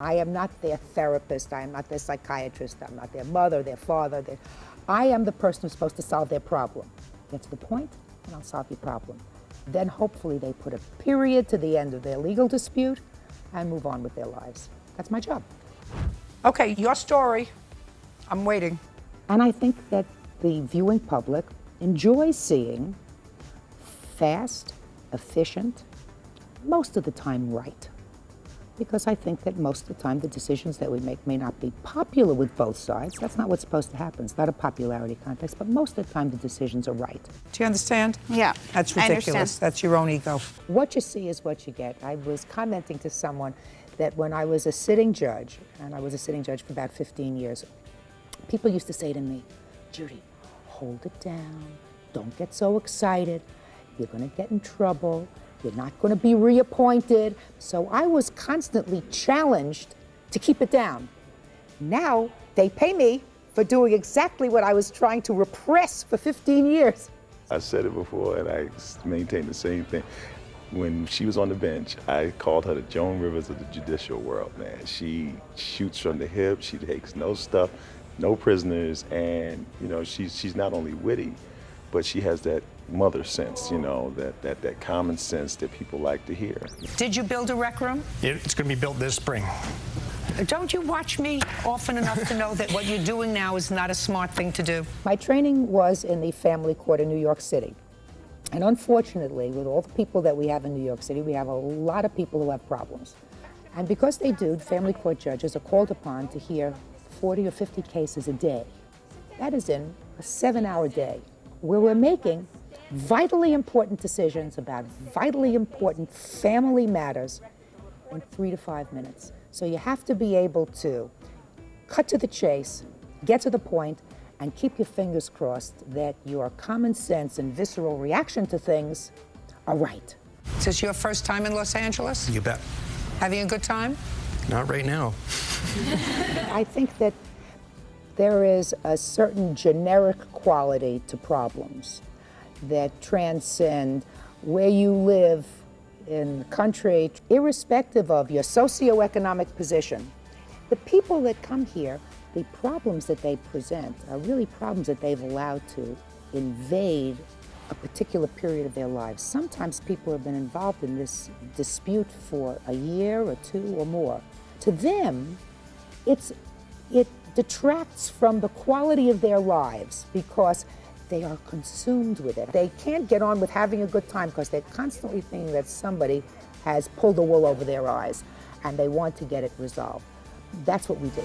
I am not their therapist, I am not their psychiatrist, I'm not their mother, their father. I am the person who's supposed to solve their problem. Get to the point, and I'll solve your problem. Then hopefully they put a period to the end of their legal dispute and move on with their lives. That's my job. Okay, your story. I'm waiting. And I think that the viewing public enjoys seeing fast, efficient, most of the time right. Because I think that most of the time the decisions that we make may not be popular with both sides. That's not what's supposed to happen. It's not a popularity contest, but most of the time the decisions are right. Do you understand? Yeah. That's I ridiculous. understand. That's your own ego. What you see is what you get. I was commenting to someone that when I was a sitting judge, and I was a sitting judge for about 15 years, people used to say to me, Judy, hold it down. Don't get so excited. You're going to get in trouble. You're not going to be reappointed. So I was constantly challenged to keep it down. Now they pay me for doing exactly what I was trying to repress for 15 years. I said it before and I maintain the same thing. When she was on the bench, I called her the Joan Rivers of the judicial world, man. She shoots from the hip, she takes no stuff, no prisoners, and you know, she's not only witty, but she has that mother sense, you know, that common sense that people like to hear. Did you build a rec room? It's going to be built this spring. Don't you watch me often enough to know that what you're doing now is not a smart thing to do? My training was in the family court in New York City. And unfortunately, with all the people that we have in New York City, we have a lot of people who have problems. And because they do, family court judges are called upon to hear 40 or 50 cases a day. That is in a 7-hour day, where we're making vitally important decisions about vitally important family matters in 3 to 5 minutes. So you have to be able to cut to the chase, get to the point, and keep your fingers crossed that your common sense and visceral reaction to things are right. Is this your first time in Los Angeles? You bet. Having a good time? Not right now. I think that there is a certain generic quality to problems that transcend where you live in the country, irrespective of your socioeconomic position. The people that come here, the problems that they present are really problems that they've allowed to invade a particular period of their lives. Sometimes people have been involved in this dispute for a year or 2 or more. To them, it detracts from the quality of their lives because they are consumed with it. They can't get on with having a good time because they're constantly thinking that somebody has pulled the wool over their eyes and they want to get it resolved. That's what we do.